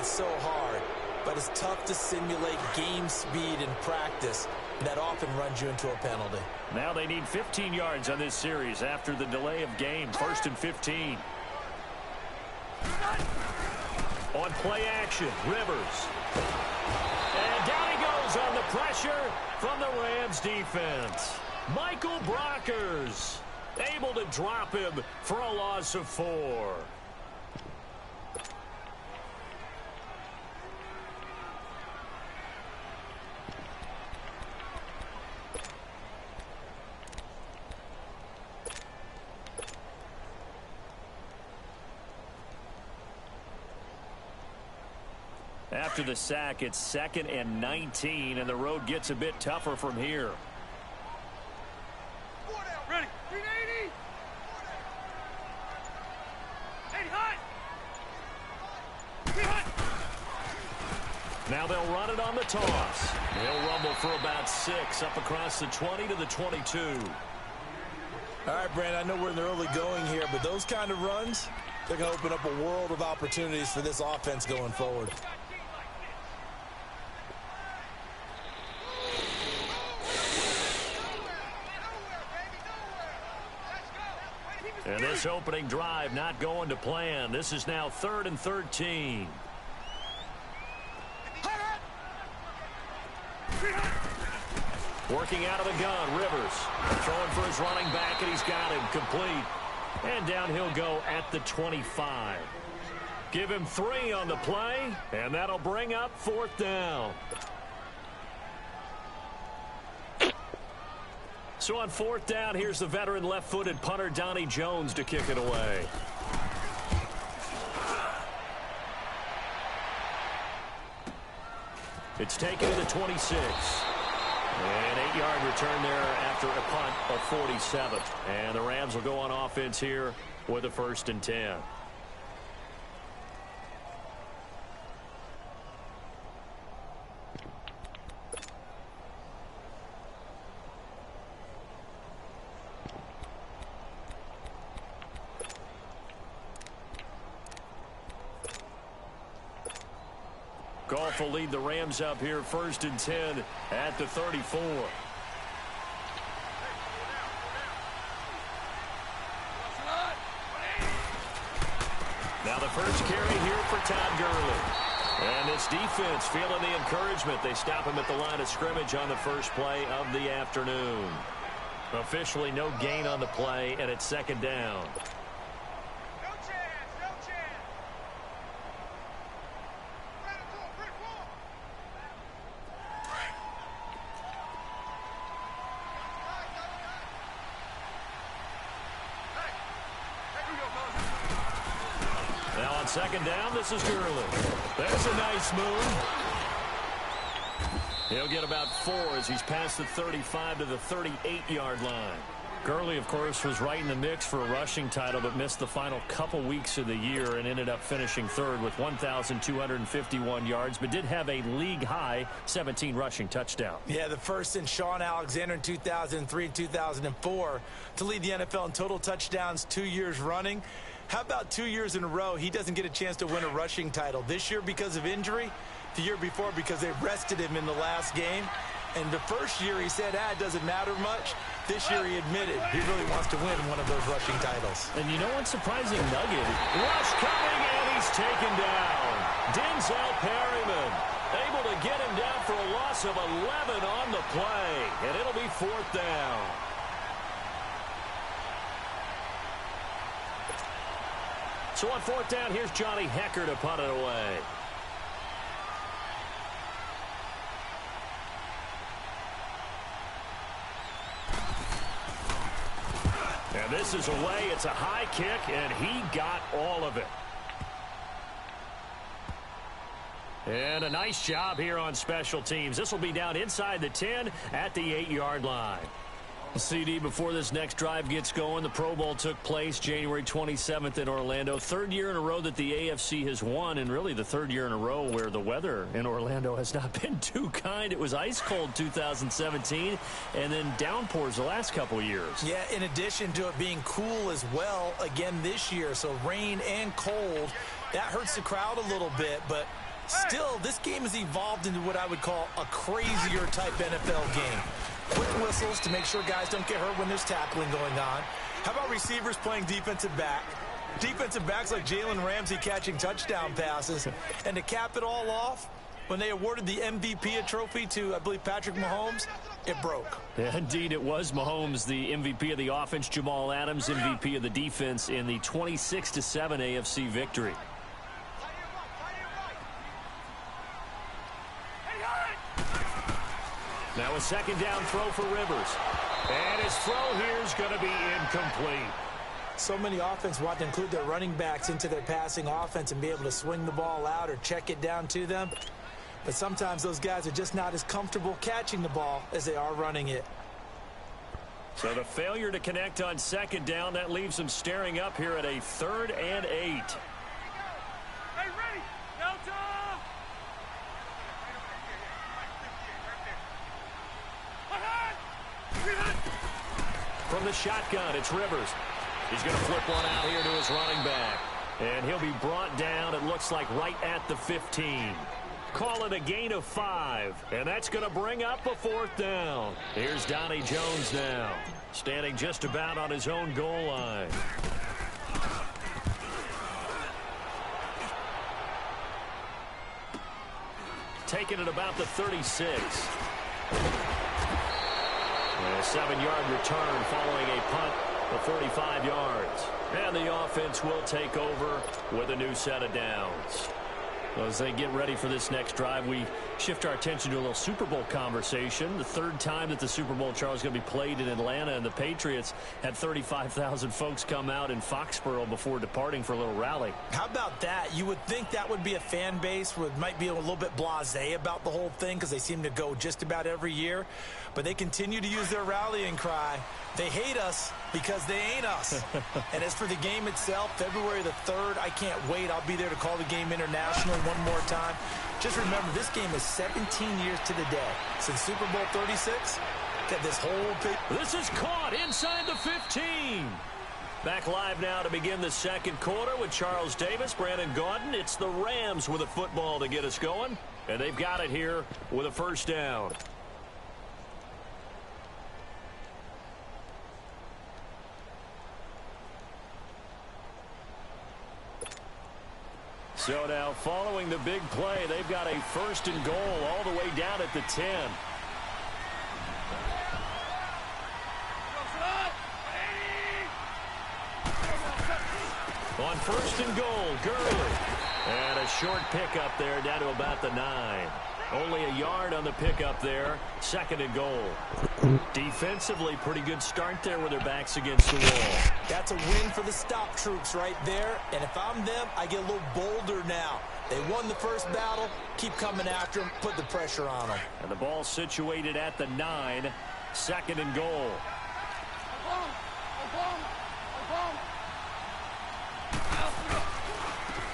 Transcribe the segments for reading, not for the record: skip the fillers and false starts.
so hard, but it's tough to simulate game speed in practice. That often runs you into a penalty. Now they need 15 yards on this series after the delay of game. 1st and 15. On play action, Rivers. And down he goes on the pressure from the Rams defense. Michael Brockers able to drop him for a loss of 4. After the sack, it's 2nd and 19, and the road gets a bit tougher from here. Ready. 380. 80 hot. Now they'll run it on the toss. They'll rumble for about 6 up across the 20 to the 22. All right, Brandon, I know we're in the early going here, but those kind of runs, they're going to open up a world of opportunities for this offense going forward. And this opening drive not going to plan. This is now 3rd and 13. Working out of the gun, Rivers. Throwing for his running back, and he's got him complete. And down he'll go at the 25. Give him 3 on the play, and that'll bring up 4th down. So on 4th down, here's the veteran left-footed punter Donnie Jones to kick it away. It's taken to the 26. An 8-yard return there after a punt of 47. And the Rams will go on offense here with a 1st and 10. Goff will lead the Rams up here 1st and 10 at the 34. Now the first carry here for Todd Gurley. And this defense feeling the encouragement. They stop him at the line of scrimmage on the first play of the afternoon. Officially no gain on the play, and it's 2nd down. Now on 2nd down, this is Gurley. There's a nice move. He'll get about 4 as he's past the 35 to the 38-yard line. Gurley, of course, was right in the mix for a rushing title, but missed the final couple weeks of the year and ended up finishing 3rd with 1,251 yards, but did have a league-high 17 rushing touchdowns. Yeah, the first in Sean Alexander in 2003 and 2004 to lead the NFL in total touchdowns 2 years running. How about 2 years in a row he doesn't get a chance to win a rushing title? This year because of injury, the year before because they rested him in the last game. And the first year he said, it doesn't matter much. This year he admitted he really wants to win one of those rushing titles. And you know what's surprising nugget? Rush coming, and he's taken down. Denzel Perryman able to get him down for a loss of 11 on the play. And it'll be 4th down. So on 4th down, here's Johnny Hecker to punt it away. And this is away. It's a high kick, and he got all of it. And a nice job here on special teams. This will be down inside the 10 at the 8-yard line. CD, before this next drive gets going, the Pro Bowl took place January 27th in Orlando. 3rd year in a row that the AFC has won, and really the 3rd year in a row where the weather in Orlando has not been too kind. It was ice cold 2017, and then downpours the last couple years. Yeah, in addition to it being cool as well again this year, so rain and cold, that hurts the crowd a little bit, but Still, this game has evolved into what I would call a crazier type NFL game. Quick whistles to make sure guys don't get hurt when there's tackling going on. How about receivers playing defensive back? Defensive backs like Jalen Ramsey catching touchdown passes. And to cap it all off, when they awarded the MVP trophy to, I believe, Patrick Mahomes, it broke. Yeah, indeed, it was Mahomes, the MVP of the offense. Jamal Adams, MVP of the defense in the 26-7 AFC victory. Now a second down throw for Rivers. And his throw here is going to be incomplete. So many offense want to include their running backs into their passing offense and be able to swing the ball out or check it down to them. But sometimes those guys are just not as comfortable catching the ball as they are running it. So the failure to connect on second down, that leaves them staring up here at a 3rd and 8. Hey, ready! Delta! From the shotgun, it's Rivers. He's going to flip one out here to his running back. And he'll be brought down, it looks like, right at the 15. Call it a gain of 5. And that's going to bring up a 4th down. Here's Donnie Jones now, standing just about on his own goal line. Taking it about the 36. A 7-yard return following a punt of 45 yards. And the offense will take over with a new set of downs. Well, as they get ready for this next drive, we shift our attention to a little Super Bowl conversation. The 3rd time that the Super Bowl, Charles, is going to be played in Atlanta, and the Patriots had 35,000 folks come out in Foxborough before departing for a little rally. How about that? You would think that would be a fan base where it might be a little bit blasé about the whole thing because they seem to go just about every year. But they continue to use their rallying cry. They hate us because they ain't us. And as for the game itself, February the 3rd, I can't wait. I'll be there to call the game internationally one more time. Just remember, this game is 17 years to the day since Super Bowl 36. Got this whole thing. This is caught inside the 15. Back live now to begin the second quarter with Charles Davis, Brandon Gaudin. It's the Rams with a football to get us going. And they've got it here with a 1st down. So now, following the big play, they've got a 1st and goal all the way down at the 10. On 1st and goal, Gurley. And a short pickup there down to about the 9. Only a yard on the pickup there. 2nd and goal. Defensively, pretty good start there with their backs against the wall. That's a win for the stop troops right there. And if I'm them, I get a little bolder now. They won the first battle. Keep coming after them. Put the pressure on them. And the ball situated at the 9. 2nd and goal.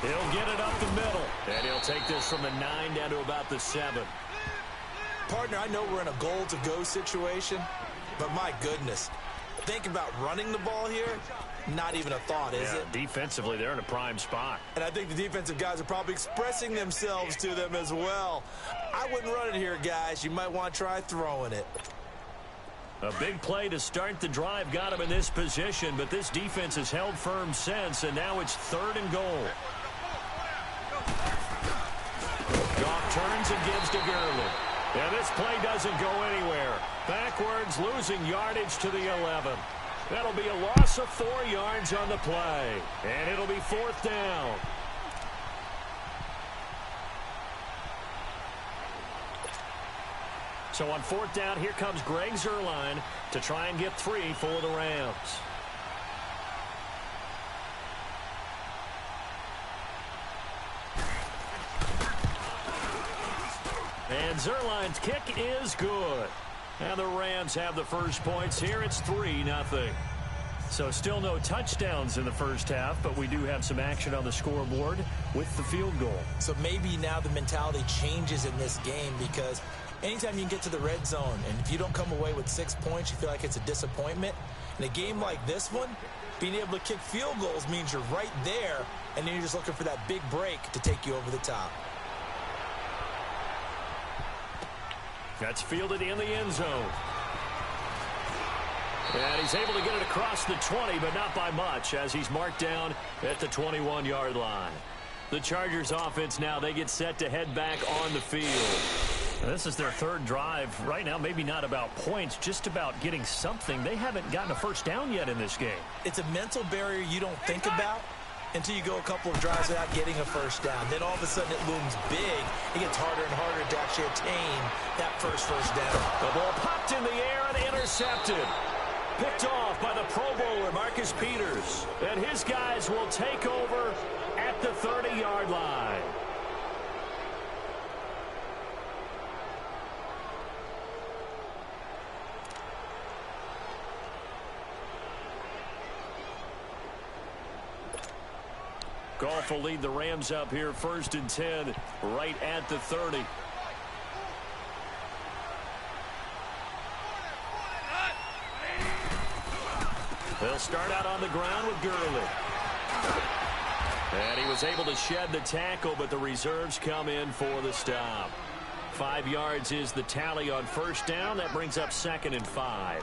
He'll get it up the middle. And he'll take this from the 9 down to about the 7. Partner, I know we're in a goal-to-go situation, but my goodness. Think about running the ball here. Not even a thought, is it? Defensively, they're in a prime spot. And I think the defensive guys are probably expressing themselves to them as well. I wouldn't run it here, guys. You might want to try throwing it. A big play to start the drive got him in this position, but this defense has held firm since, and now it's 3rd and goal. Goff turns and gives to Gurley. And this play doesn't go anywhere. Backwards, losing yardage to the 11. That'll be a loss of 4 yards on the play. And it'll be 4th down. So on 4th down, here comes Greg Zuerlein to try and get 3 for the Rams. And Zuerlein's kick is good. And the Rams have the first points here. It's 3-0. So still no touchdowns in the first half, but we do have some action on the scoreboard with the field goal. So maybe now the mentality changes in this game because anytime you can get to the red zone, and if you don't come away with 6 points, you feel like it's a disappointment. In a game like this one, being able to kick field goals means you're right there, and then you're just looking for that big break to take you over the top. That's fielded in the end zone. And he's able to get it across the 20, but not by much, as he's marked down at the 21-yard line. The Chargers offense now, they get set to head back on the field. This is their third drive. Right now, maybe not about points, just about getting something. They haven't gotten a first down yet in this game. It's a mental barrier you don't think about until you go a couple of drives without getting a first down. Then all of a sudden it looms big. It gets harder and harder to actually attain that first down. The ball popped in the air and intercepted. Picked off by the Pro Bowler, Marcus Peters. And his guys will take over at the 30-yard line. Goff will lead the Rams up here, 1st and 10, right at the 30. They'll start out on the ground with Gurley. And he was able to shed the tackle, but the reserves come in for the stop. 5 yards is the tally on first down. That brings up 2nd and 5.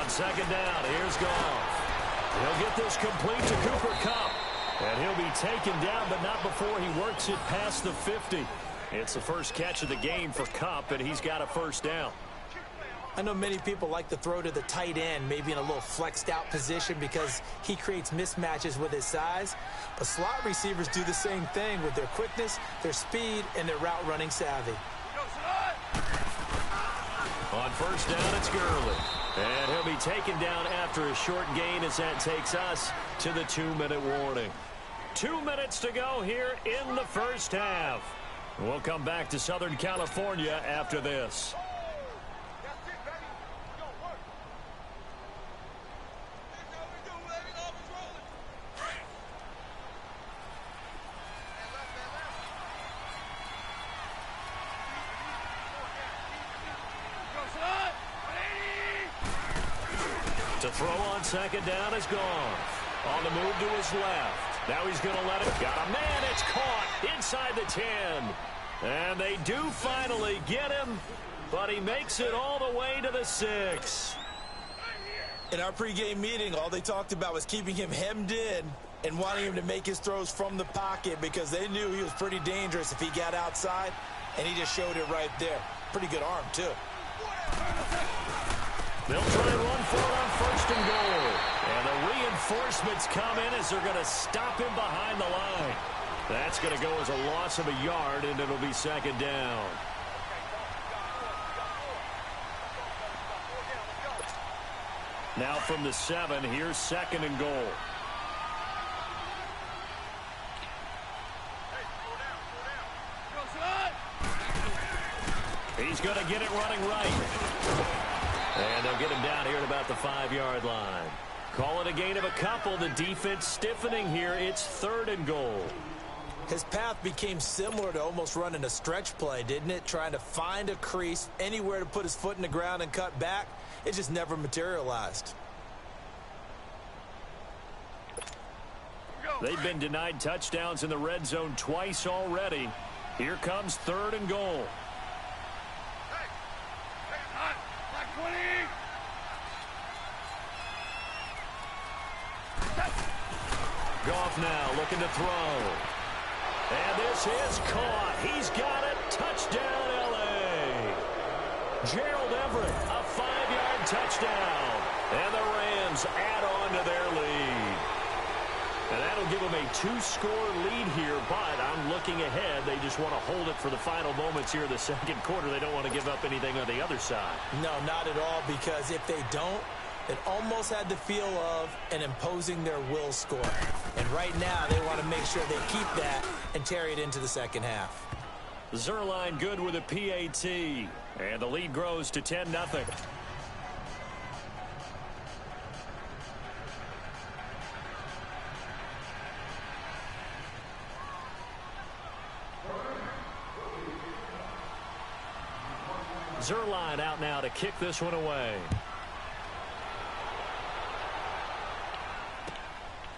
Second down, here's Goff. He'll get this complete to Cooper Kupp. And he'll be taken down, but not before he works it past the 50. It's the first catch of the game for Kupp, and he's got a first down. I know many people like to throw to the tight end, maybe in a little flexed out position because he creates mismatches with his size. But slot receivers do the same thing with their quickness, their speed, and their route running savvy. On first down, it's Gurley. And he'll be taken down after a short gain as that takes us to the 2-minute warning. 2 minutes to go here in the first half. We'll come back to Southern California after this. To throw on second down is Goff. On the move to his left. Now he's going to let it. Got a man. It's caught inside the 10. And they do finally get him, but he makes it all the way to the 6. In our pregame meeting, all they talked about was keeping him hemmed in and wanting him to make his throws from the pocket because they knew he was pretty dangerous if he got outside, and he just showed it right there. Pretty good arm, too. They'll try and run for it on 1st and goal. And the reinforcements come in as they're going to stop him behind the line. That's going to go as a loss of a yard, and it'll be 2nd down. Now from the 7, here's 2nd and goal. He's going to get it running right. And they'll get him down here at about the 5-yard line. Call it a gain of a couple. The defense stiffening here. It's 3rd and goal. His path became similar to almost running a stretch play, didn't it? Trying to find a crease, anywhere to put his foot in the ground and cut back. It just never materialized. They've been denied touchdowns in the red zone twice already. Here comes 3rd and goal. Goff now looking to throw. And this is caught. He's got it. Touchdown, L.A. Gerald Everett, a 5-yard touchdown. And the Rams add on to their lead. And that'll give them a 2-score lead here, but I'm looking ahead. They just want to hold it for the final moments here in the 2nd quarter. They don't want to give up anything on the other side. No, not at all, because if they don't, it almost had the feel of an imposing their will score. And right now, they want to make sure they keep that and carry it into the 2nd half. Zerline good with a PAT. And the lead grows to 10-0. Zerline out now to kick this one away.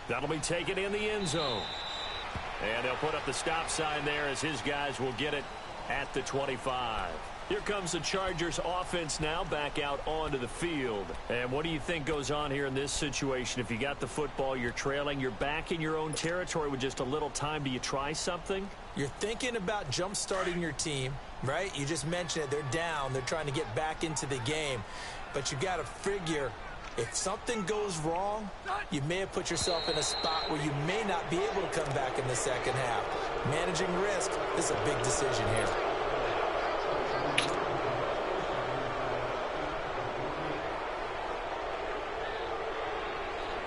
That'll be taken in the end zone. And they'll put up the stop sign there as his guys will get it at the 25. Here comes the Chargers offense now back out onto the field. And what do you think goes on here in this situation? If you got the football, you're trailing, you're back in your own territory with just a little time. Do you try something? You're thinking about jump-starting your team, right? You just mentioned it. They're down. They're trying to get back into the game. But you got to figure if something goes wrong, you may have put yourself in a spot where you may not be able to come back in the second half. Managing risk is a big decision here.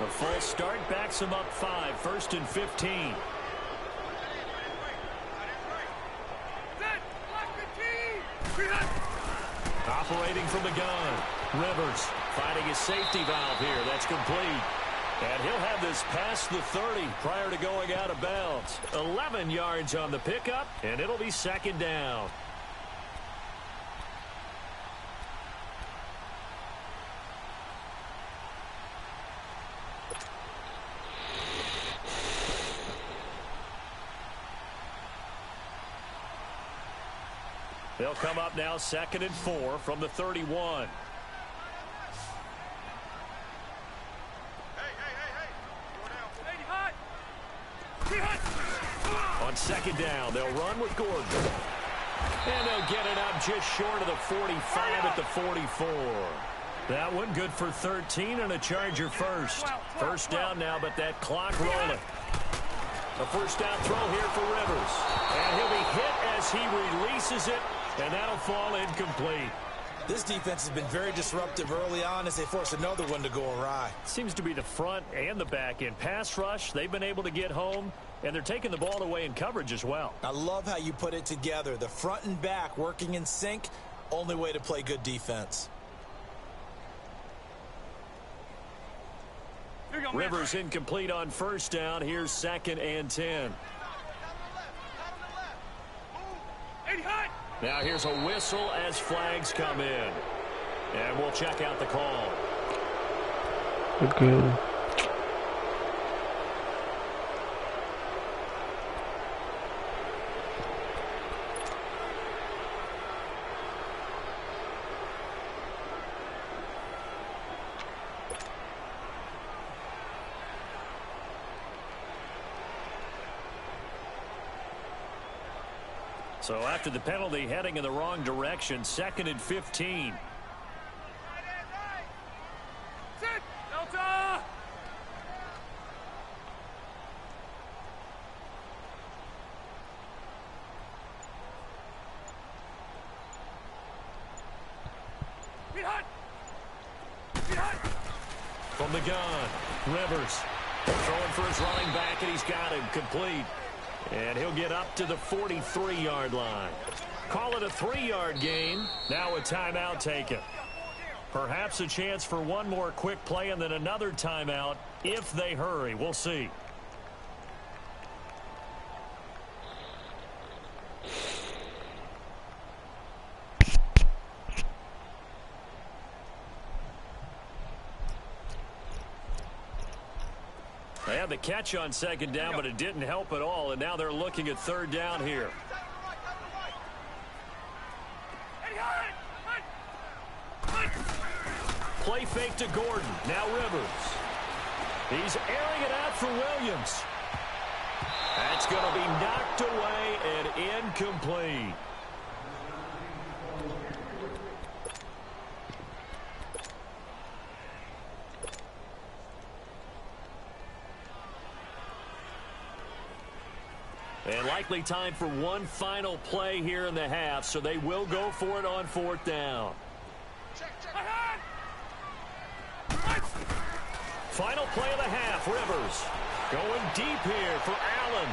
A full start backs him up 5, 1st and 15. Operating from the gun. Rivers finding his safety valve here. That's complete. And he'll have this past the 30 prior to going out of bounds. 11 yards on the pickup, and it'll be 2nd down. They'll come up now 2nd and 4 from the 31. On 2nd down, they'll run with Gordon. And they'll get it up just short of the 45 at the 44. That one good for 13 and a Charger first. 1st down now, but that clock rolling. A 1st down throw here for Rivers. And he'll be hit as he releases it, and that'll fall incomplete. This defense has been very disruptive early on as they force another one to go awry. Seems to be the front and the back end. Pass rush, they've been able to get home, and they're taking the ball away in coverage as well. I love how you put it together. The front and back working in sync, only way to play good defense. Rivers incomplete on 1st down. Here's 2nd and 10. Now here's a whistle as flags come in. And we'll check out the call. Good. So after the penalty, heading in the wrong direction, 2nd and 15. Delta! From the gun, Rivers throwing for his running back, and he's got him complete. And he'll get up to the 43-yard line. Call it a 3-yard gain. Now a timeout taken. Perhaps a chance for one more quick play and then another timeout if they hurry. We'll see. They had the catch on 2nd down, but it didn't help at all, and now they're looking at 3rd down here. Play fake to Gordon. Now Rivers. He's airing it out for Williams. That's going to be knocked away and incomplete. And likely time for one final play here in the half, so they will go for it on 4th down. Final play of the half, Rivers going deep here for Allen.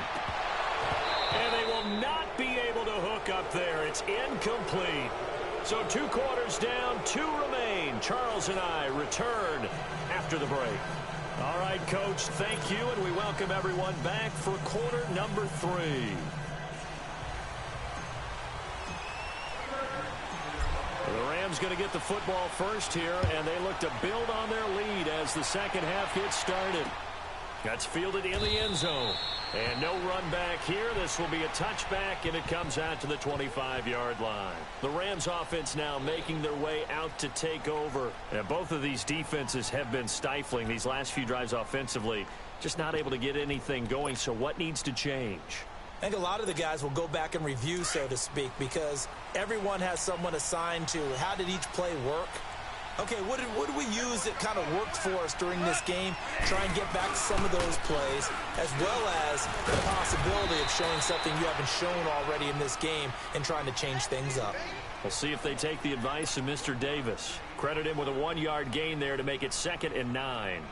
And they will not be able to hook up there. It's incomplete. So 2 quarters down, 2 remain. Charles and I return after the break. All right, Coach, thank you, and we welcome everyone back for quarter number 3. The Rams going to get the football first here, and they look to build on their lead as the second half gets started. That's fielded in the end zone. And no run back here. This will be a touchback, and it comes out to the 25-yard line. The Rams offense now making their way out to take over. And both of these defenses have been stifling these last few drives offensively. Just not able to get anything going, so what needs to change? I think a lot of the guys will go back and review, so to speak, because everyone has someone assigned to how did each play work. Okay, what did we use that kind of worked for us during this game? Try and get back to some of those plays, as well as the possibility of showing something you haven't shown already in this game and trying to change things up. We'll see if they take the advice of Mr. Davis. Credit him with a 1-yard gain there to make it 2nd and 9.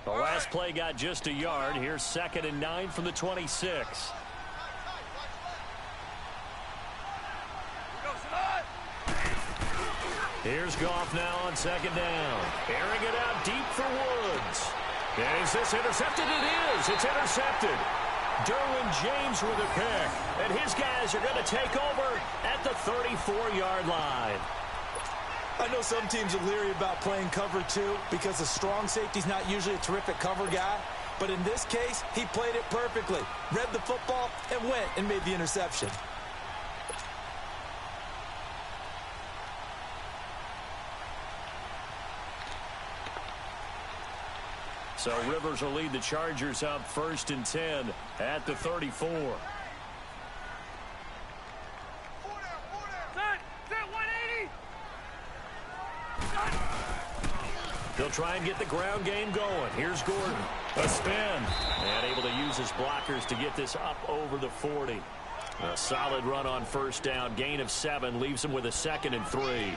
The last play got just a yard. Here's 2nd and 9 from the 26. Here's Goff now on 2nd down. Airing it out deep for Woods. And is this intercepted? It is. It's intercepted. Derwin James with a pick. And his guys are going to take over at the 34-yard line. I know some teams are leery about playing cover 2 because a strong safety's not usually a terrific cover guy. But in this case, he played it perfectly. Read the football and went and made the interception. So Rivers will lead the Chargers up 1st and 10 at the 34. They'll try and get the ground game going. Here's Gordon. A spin. And able to use his blockers to get this up over the 40. A solid run on 1st down. Gain of 7 leaves him with a 2nd and 3.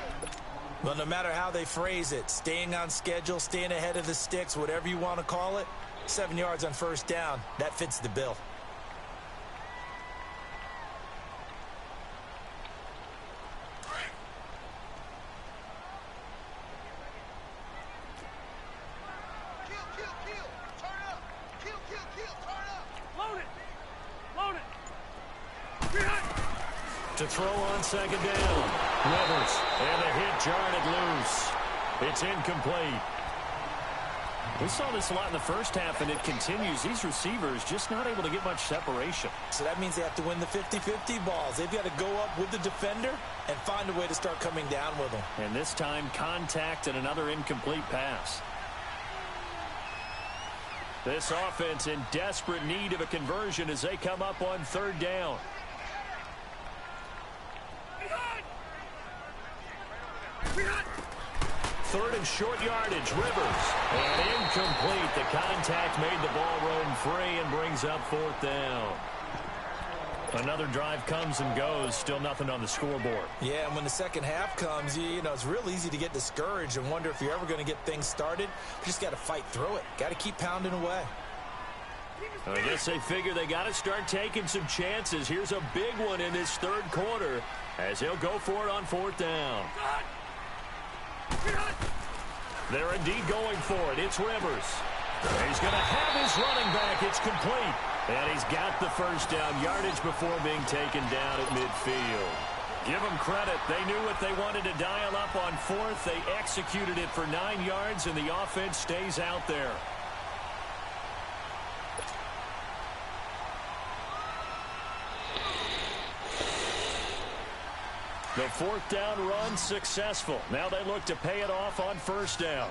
Well, no matter how they phrase it, staying on schedule, staying ahead of the sticks, whatever you want to call it, 7 yards on 1st down, that fits the bill. To throw on 2nd down. Rivers. And the hit jarred it loose. It's incomplete. We saw this a lot in the first half, and it continues. These receivers just not able to get much separation. So that means they have to win the 50-50 balls. They've got to go up with the defender and find a way to start coming down with them. And this time, contact and another incomplete pass. This offense in desperate need of a conversion as they come up on 3rd down. 3rd and short yardage. Rivers. And incomplete. The contact made the ball roam free and brings up 4th down. Another drive comes and goes. Still nothing on the scoreboard. Yeah, and when the second half comes, you know, it's real easy to get discouraged and wonder if you're ever going to get things started. You just got to fight through it. Got to keep pounding away. I guess they figure they got to start taking some chances. Here's a big one in this 3rd quarter as he'll go for it on 4th down. They're indeed going for it. It's Rivers. He's going to have his running back. It's complete. And he's got the 1st down yardage before being taken down at midfield. Give them credit. They knew what they wanted to dial up on 4th. They executed it for 9 yards, and the offense stays out there. The 4th down run successful. Now they look to pay it off on 1st down.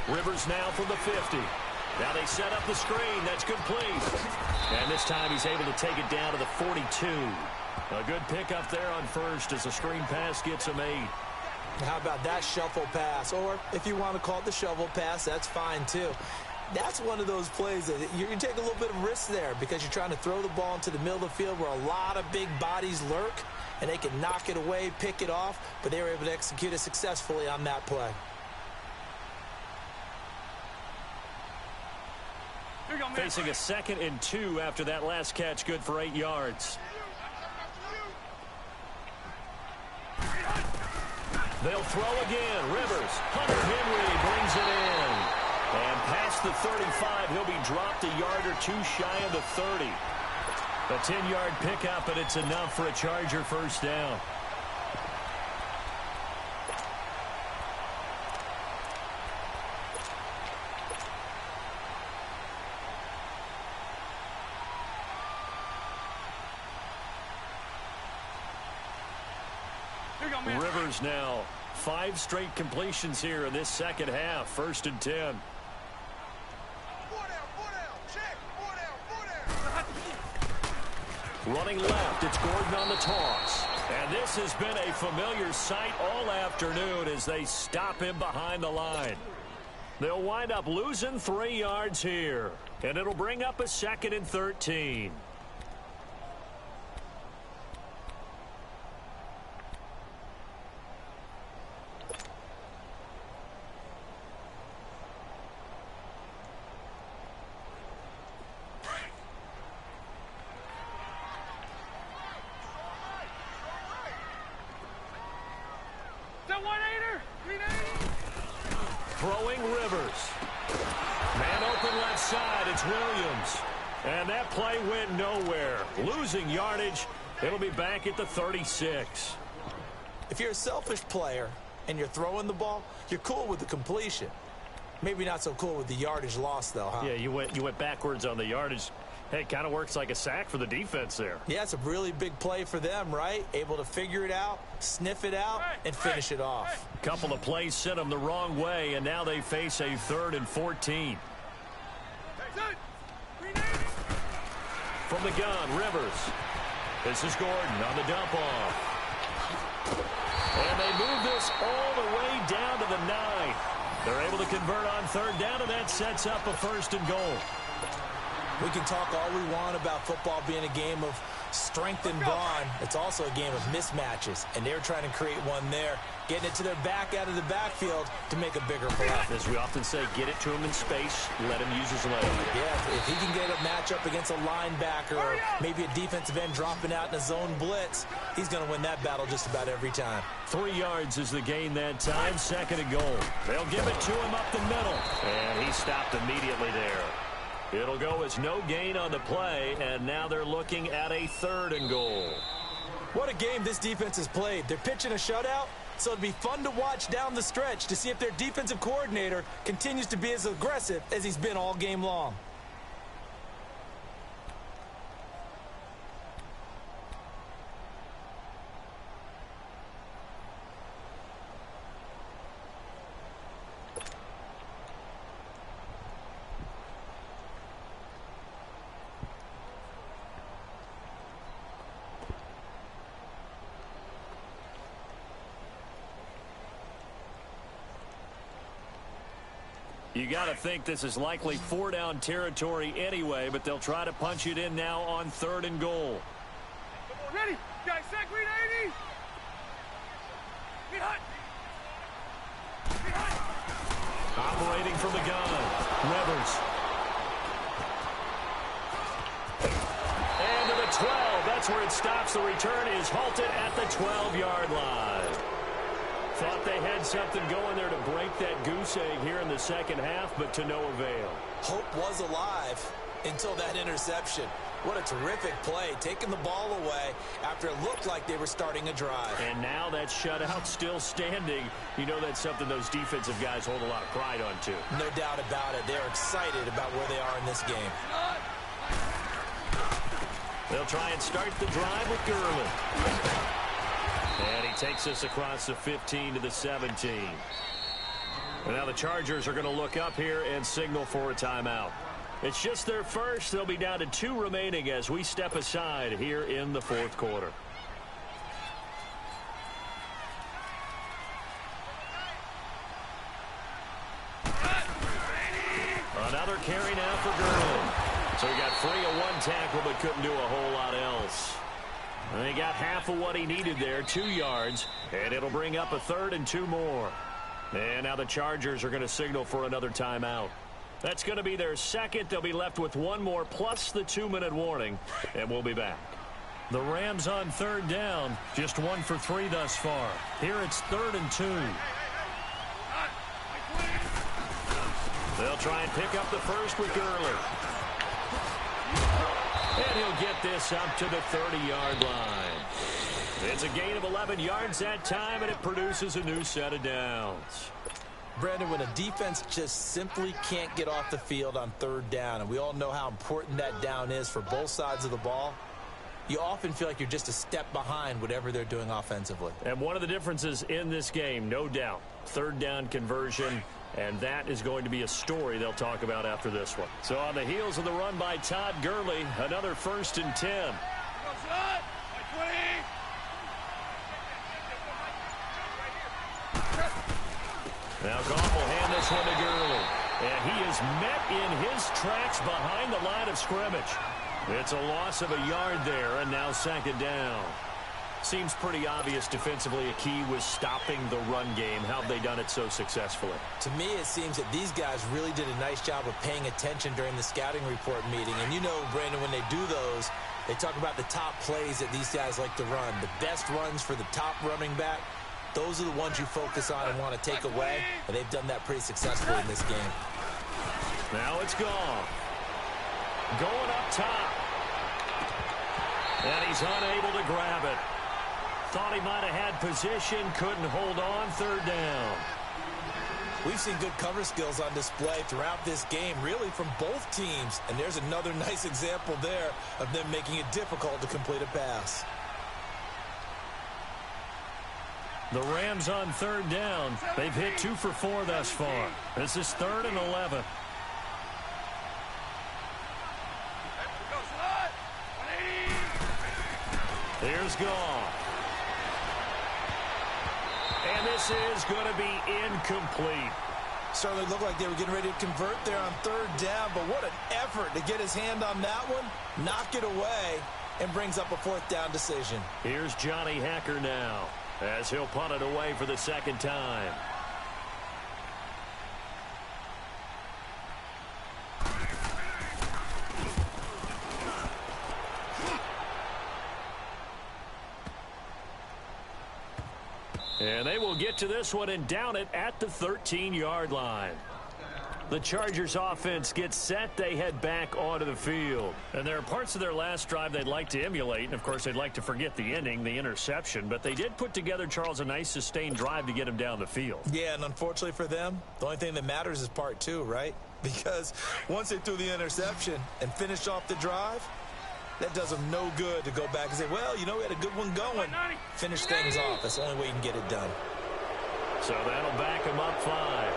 Rivers now from the 50. Now they set up the screen. That's complete. And this time he's able to take it down to the 42. A good pickup there on 1st as the screen pass gets him 8. How about that shuffle pass? Or if you want to call it the shovel pass, that's fine too. That's one of those plays that you can take a little bit of risk there because you're trying to throw the ball into the middle of the field where a lot of big bodies lurk, and they can knock it away, pick it off, but they were able to execute it successfully on that play. Facing a 2nd and 2 after that last catch, good for 8 yards. They'll throw again. Rivers. Hunter Henry brings it in. And past the 35, he'll be dropped a yard or two shy of the 30. A 10-yard pickup, and it's enough for a Charger first down. Rivers now 5 straight completions here in this second half. 1st and 10. Running left, it's Gordon on the toss. And this has been a familiar sight all afternoon as they stop him behind the line. They'll wind up losing 3 yards here. And it'll bring up a 2nd and 13. Throwing Rivers. Man open left side, it's Williams. And that play went nowhere. Losing yardage, it'll be back at the 36. If you're a selfish player and you're throwing the ball, you're cool with the completion. Maybe not so cool with the yardage loss, though, huh? Yeah, you went backwards on the yardage. Hey, it kind of works like a sack for the defense there. Yeah, it's a really big play for them, right? Able to figure it out, sniff it out, and finish it off. Couple of plays sent them the wrong way, and now they face a 3rd and 14. From the gun, Rivers. This is Gordon on the dump off. And they move this all the way down to the 9. They're able to convert on 3rd down, and that sets up a 1st and goal. We can talk all we want about football being a game of strength and brawn. It's also a game of mismatches, and they're trying to create one there, getting it to their back out of the backfield to make a bigger play. As we often say, get it to him in space, let him use his leg. Yeah, if he can get a matchup against a linebacker or maybe a defensive end dropping out in a zone blitz, he's going to win that battle just about every time. 3 yards is the gain that time, 2nd and goal. They'll give it to him up the middle, and he stopped immediately there. It'll go as no gain on the play, and now they're looking at a 3rd and goal. What a game this defense has played. They're pitching a shutout, so it'll be fun to watch down the stretch to see if their defensive coordinator continues to be as aggressive as he's been all game long. You got to think this is likely 4-down territory anyway, but they'll try to punch it in now on 3rd and goal. Ready? Guys, set, green 80. Get hot. Operating from the gun, Rivers. And to the 12. That's where it stops. The return is halted at the 12-yard line. Thought they had something going there to break that goose egg here in the second half, but to no avail. Hope was alive until that interception. What a terrific play, taking the ball away after it looked like they were starting a drive. And now that shutout still standing. You know that's something those defensive guys hold a lot of pride on, too. No doubt about it. They're excited about where they are in this game. They'll try and start the drive with Gurley. And he takes us across the 15 to the 17. And now the Chargers are going to look up here and signal for a timeout. It's just their first. They'll be down to 2 remaining as we step aside here in the 4th quarter. Another carry now for Gurley. So he got free of 1 tackle but couldn't do a whole lot else. And he got half of what he needed there, 2 yards, and it'll bring up a 3rd and 2 more. And now the Chargers are going to signal for another timeout. That's going to be their second. They'll be left with 1 more plus the 2-minute warning, and we'll be back. The Rams on third down, just 1 for 3 thus far. Here it's 3rd and 2. They'll try and pick up the first with Gurley. And he'll get this up to the 30-yard line. It's a gain of 11 yards that time, and it produces a new set of downs. Brandon, when a defense just simply can't get off the field on third down, and we all know how important that down is for both sides of the ball, you often feel like you're just a step behind whatever they're doing offensively. And one of the differences in this game, no doubt, third down conversion, and that is going to be a story they'll talk about after this one. So on the heels of the run by Todd Gurley, another 1st and 10. Now Goff will hand this one to Gurley. And he is met in his tracks behind the line of scrimmage. It's a loss of a yard there, and now 2nd down. Seems pretty obvious defensively a key was stopping the run game. How have they done it so successfully? To me, it seems that these guys really did a nice job of paying attention during the scouting report meeting. And you know, Brandon, when they do those, they talk about the top plays that these guys like to run. The best runs for the top running back, those are the ones you focus on and want to take away. And they've done that pretty successfully in this game. Now it's gone. Going up top. And he's unable to grab it. Thought he might have had position, couldn't hold on, 3rd down. We've seen good cover skills on display throughout this game, really from both teams. And there's another nice example there of them making it difficult to complete a pass. The Rams on 3rd down. They've hit 2 for 4 thus far. This is 3rd and 11. Here's Goff. And this is going to be incomplete. Certainly looked like they were getting ready to convert there on 3rd down, but what an effort to get his hand on that one, knock it away, and brings up a 4th down decision. Here's Johnny Hacker now, as he'll punt it away for the 2nd time. And they will get to this one and down it at the 13-yard line. The Chargers offense gets set. They head back onto the field. And there are parts of their last drive they'd like to emulate. And, of course, they'd like to forget the ending, the interception. But they did put together, Charles, a nice sustained drive to get him down the field. Yeah, and unfortunately for them, the only thing that matters is part 2, right? Because once they threw the interception and finished off the drive, that does them no good to go back and say, well, you know, we had a good one going. Finish things off. That's the only way you can get it done. So that'll back them up 5.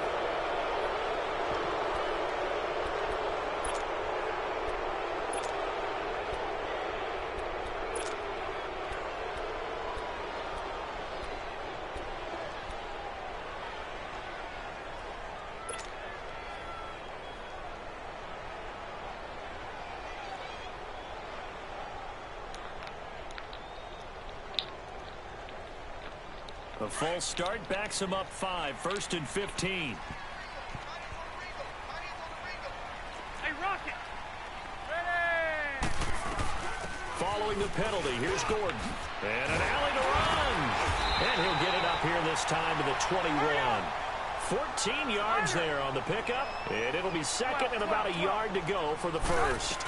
A full start backs him up 5, 1st and 15. Hey, Rocket! Ready! Following the penalty, here's Gordon. And an alley to run. And he'll get it up here this time to the 21. 14 yards there on the pickup. And it'll be 2nd and about a yard to go for the 1st.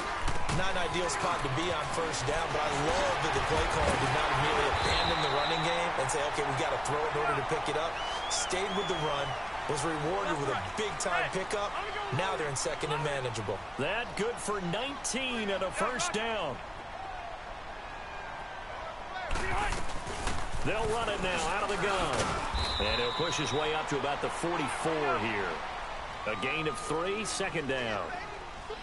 Not an ideal spot to be on 1st down, but I love that the play caller did not immediately abandon the running game and say, okay, we've got to throw it in order to pick it up. Stayed with the run, was rewarded with a big-time pickup. Now they're in 2nd and manageable. That good for 19 and a 1st down. They'll run it now out of the gun. And he'll push his way up to about the 44 here. A gain of 3, 2nd down.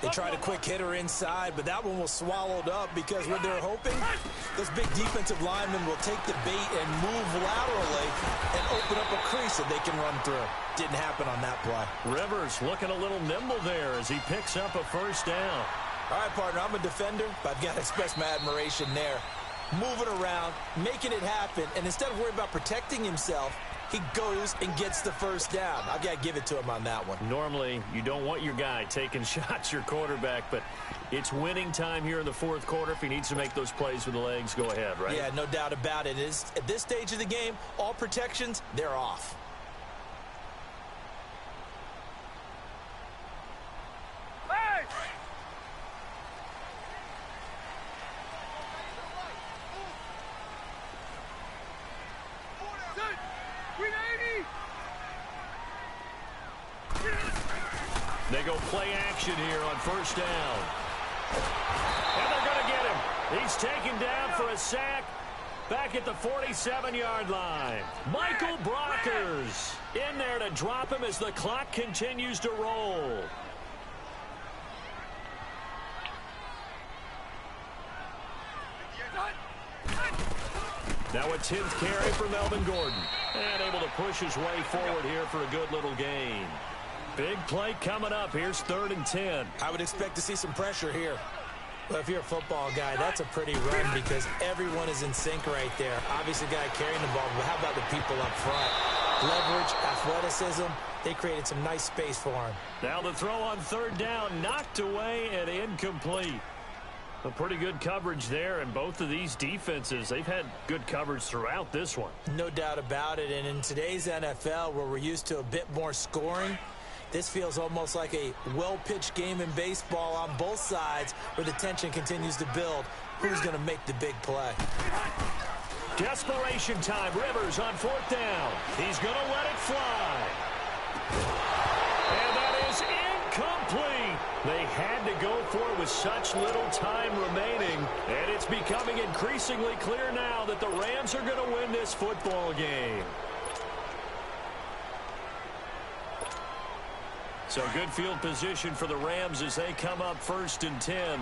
They tried a quick hitter inside, but that one was swallowed up because what they're hoping, those big defensive linemen will take the bait and move laterally and open up a crease that they can run through. Didn't happen on that play. Rivers looking a little nimble there as he picks up a 1st down. All right, partner, I'm a defender, but I've got to express my admiration there. Moving around, making it happen, and instead of worrying about protecting himself, he goes and gets the first down. I've got to give it to him on that one. Normally, you don't want your guy taking shots, your quarterback, but it's winning time here in the fourth quarter. If he needs to make those plays with the legs, go ahead, right? Yeah, no doubt about it. At this stage of the game, all protections, they're off. They go play action here on first down. And they're going to get him. He's taken down for a sack back at the 47-yard line. Michael Brockers in there to drop him as the clock continues to roll. Now a 10th carry for Melvin Gordon. And able to push his way forward here for a good little gain. Big play coming up. Here's 3rd and 10. I would expect to see some pressure here. Well, if you're a football guy, that's a pretty run because everyone is in sync right there. Obviously, the guy carrying the ball, but how about the people up front? Leverage, athleticism, they created some nice space for him. Now the throw on 3rd down, knocked away and incomplete. A pretty good coverage there, and both of these defenses, they've had good coverage throughout this one. No doubt about it, and in today's NFL, where we're used to a bit more scoring, this feels almost like a well-pitched game in baseball on both sides where the tension continues to build. Who's going to make the big play? Desperation time. Rivers on 4th down. He's going to let it fly. And that is incomplete. They had to go for it with such little time remaining. And it's becoming increasingly clear now that the Rams are going to win this football game. So good field position for the Rams as they come up 1st and 10.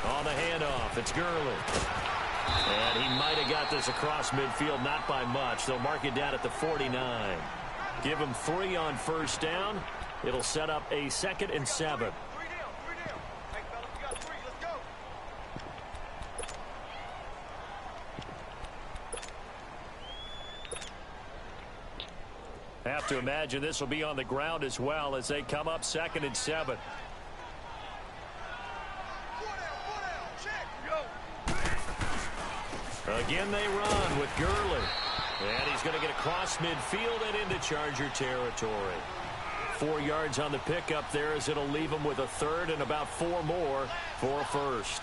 On the handoff, it's Gurley. And he might have got this across midfield, not by much. They'll mark it down at the 49. Give him 3 on 1st down. It'll set up a 2nd and 7. Have to imagine this will be on the ground as well as they come up 2nd and 7. Again, they run with Gurley. And he's going to get across midfield and into Charger territory. 4 yards on the pickup there as it'll leave him with a 3rd and about 4 more for a 1st.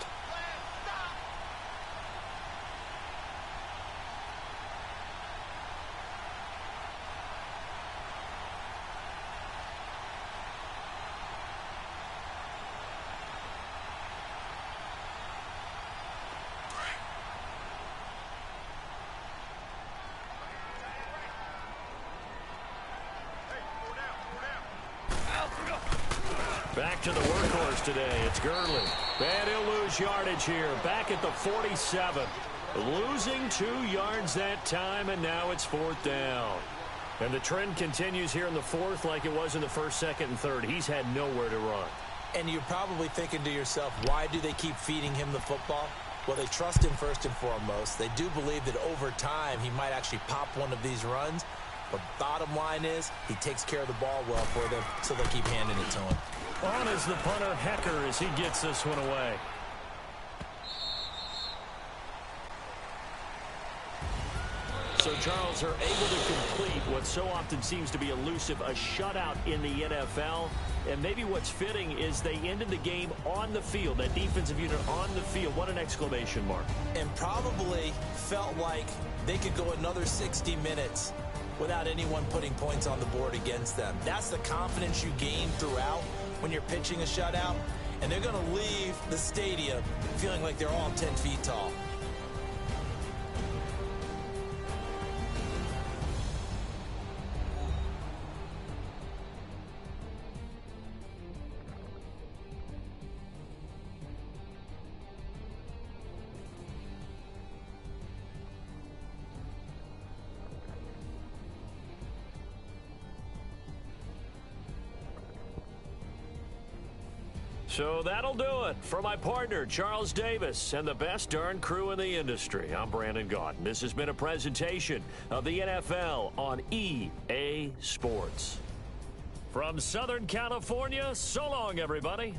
Back to the workhorse today. It's Gurley. And he'll lose yardage here. Back at the 47. Losing 2 yards that time, and now it's 4th down. And the trend continues here in the 4th like it was in the 1st, 2nd, and 3rd. He's had nowhere to run. And you're probably thinking to yourself, why do they keep feeding him the football? Well, they trust him first and foremost. They do believe that over time he might actually pop one of these runs. But bottom line is he takes care of the ball well for them, so they'll keep handing it to him. On is the punter, Hecker, as he gets this one away. So, Charles, are able to complete what so often seems to be elusive, a shutout in the NFL. And maybe what's fitting is they ended the game on the field, that defensive unit on the field. What an exclamation mark. And probably felt like they could go another 60 minutes without anyone putting points on the board against them. That's the confidence you gain throughout when you're pitching a shutout. And they're going to leave the stadium feeling like they're all 10 feet tall. So that'll do it. For my partner, Charles Davis, and the best darn crew in the industry, I'm Brandon Gaudin. This has been a presentation of the NFL on EA Sports. From Southern California, so long, everybody.